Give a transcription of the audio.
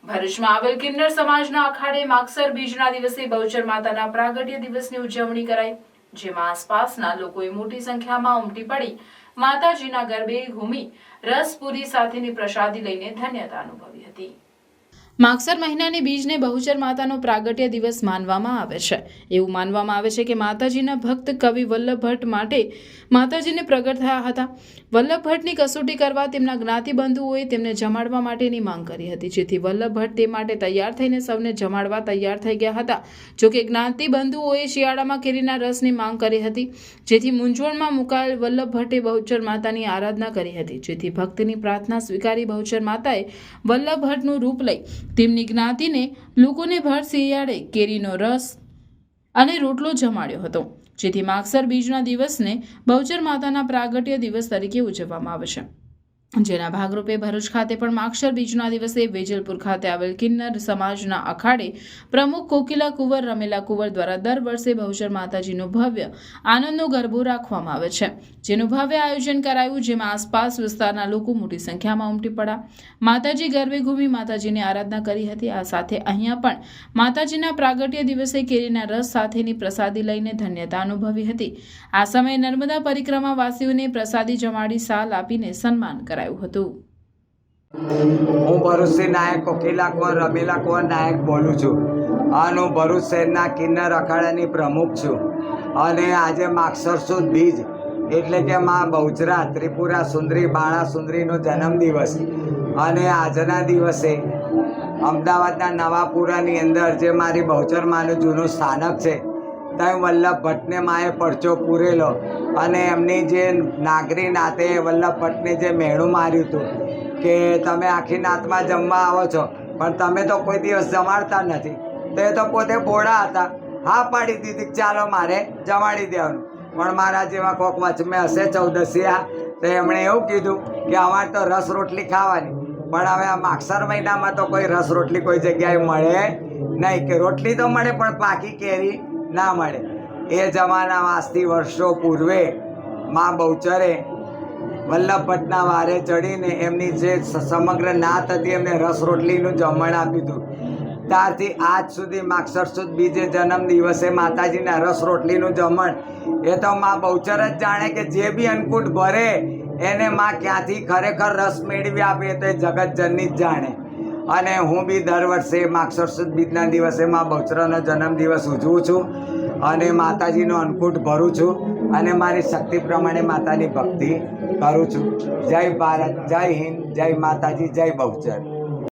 ભરૂચમાં આવેલ કિન્નર સમાજના અખાડે માગસર બીજના દિવસે બહુચર માતાના પ્રાગટ્ય દિવસની ઉજવણી કરાઈ, જેમાં આસપાસના લોકોએ મોટી સંખ્યામાં ઉમટી પડી માતાજીના ગરબે ઘૂમી રસપુરી સાથેની પ્રસાદી લઈને ધન્યતા અનુભવી હતી। માગસર મહિનાની બીજને બહુચર માતાનો પ્રાગટ્ય દિવસ માનવામાં આવે છે। એવું માનવામાં આવે છે કે માતાજીના ભક્ત કવિ વલ્લભ ભટ્ટ માટે માતાજીને પ્રગટ થયા હતા। વલ્લભ ભટ્ટની કસોટી કરવા તેમના જ્ઞાતિબંધુઓએ તેમને જમાડવા માટેની માંગ કરી હતી, જેથી વલ્લભ ભટ્ટ તે માટે તૈયાર થઈને સૌને જમાડવા તૈયાર થઈ ગયા હતા। જોકે જ્ઞાતિબંધુઓએ શિયાળામાં કેરીના રસની માંગ કરી હતી, જેથી મૂંઝવણમાં મુકાયેલ વલ્લભ ભટ્ટે બહુચર માતાની આરાધના કરી હતી, જેથી ભક્તની પ્રાર્થના સ્વીકારી બહુચર માતાએ વલ્લભ ભટ્ટનું રૂપ લઈ તેમની જ્ઞાતિને લોકોને ભર શિયાળે કેરીનો રસ અને રોટલો જમાડ્યો હતો, જેથી માગસર બીજના દિવસને બહુચર માતાના પ્રાગટ્ય દિવસ તરીકે ઉજવવામાં આવે છે। જેના ભાગરૂપે ભરૂચ ખાતે પણ માગસર બીજના દિવસે વેજલપુર ખાતે આવેલ કિન્નર સમાજના અખાડે પ્રમુખ કોકિલા કુંવર રમેલા કુંવર દ્વારા દર વર્ષે બહુચર માતાજીનો ભવ્ય આનંદનો ગરબો રાખવામાં આવે છે, જેનું ભવ્ય આયોજન કરાયું, જેમાં આસપાસ વિસ્તારના લોકો મોટી સંખ્યામાં ઉમટી પડ્યા માતાજી ગરબે ઘૂમી માતાજીની આરાધના કરી હતી। આ સાથે અહીંયા પણ માતાજીના પ્રાગટ્ય દિવસે કેરીના રસ સાથેની પ્રસાદી લઈને ધન્યતા અનુભવી હતી। આ સમયે નર્મદા પરિક્રમા વાસીઓને પ્રસાદી જમાડી સાલ આપીને સન્માન કરાયું હતું। હું ભરૂચથી નાયક કોકિલા કુંવર રમીલા કુંવર નાયક બોલું છું અને હું ભરૂચ શહેરના કિન્નર અખાડાની પ્રમુખ છું। અને આજે માગસર સુદ બીજ એટલે કે માં બહુચરા ત્રિપુરા સુંદરી બાળા સુંદરીનો જન્મદિવસ, અને આજના દિવસે અમદાવાદના નવાપુરાની અંદર જે મારી બહુચર માનું જૂનું સ્થાનક છે ત્યાં વલ્લભ ભટ્ટને માએ પરચો પૂરેલો, અને એમની જે નાગરી નાતે વલ્લભ ભટ્ટને જે મેણું માર્યું હતું કે તમે આખી નાતમાં જમવા આવો છો પણ તમે તો કોઈ દિવસ જમાડતા નથી, તો એ તો પોતે બોડા હતા, હા પાડી દીધી ચાલો મારે જમાડી દેવાનું। પણ મારા જેવા કોક વચમે હશે ચૌદસિયા, તો એમણે એવું કીધું કે અમારે તો રસ રોટલી ખાવાની, પણ હવે આ માગસર મહિનામાં તો કોઈ રસ રોટલી કોઈ જગ્યાએ મળે નહીં, કે રોટલી તો મળે પણ પાકી કેરી ના મળે। એ જમાનામાં આજથી વર્ષો પૂર્વે માં બહુચરે વલ્લભ ભટ્ટના વારે ચડીને એમની જે સમગ્ર નાત હતી એમને રસ રોટલીનું જમણ આપ્યું હતું। ત્યારથી આજ સુધી માગસર સુદ બીજે જન્મ દિવસે માતાજીના રસ રોટલીનું જમણ એ તો માં બહુચર જ જાણે કે જે બી અન્નકૂટ ભરે એને માં ક્યાંથી ખરેખર રસ મેળવી આપે તો એ જગતજનની જ જાણે। અને હું બી દર વર્ષે માગસર સુદ બીજના દિવસે માં બહુચરાનો જન્મદિવસ ઉજવું છું અને માતાજીનો અન્નકૂટ ભરું છું અને મારી શક્તિ પ્રમાણે માતાની ભક્તિ કરું છું। જય ભારત, જય હિન્દ, જય માતાજી, જય બહુચર।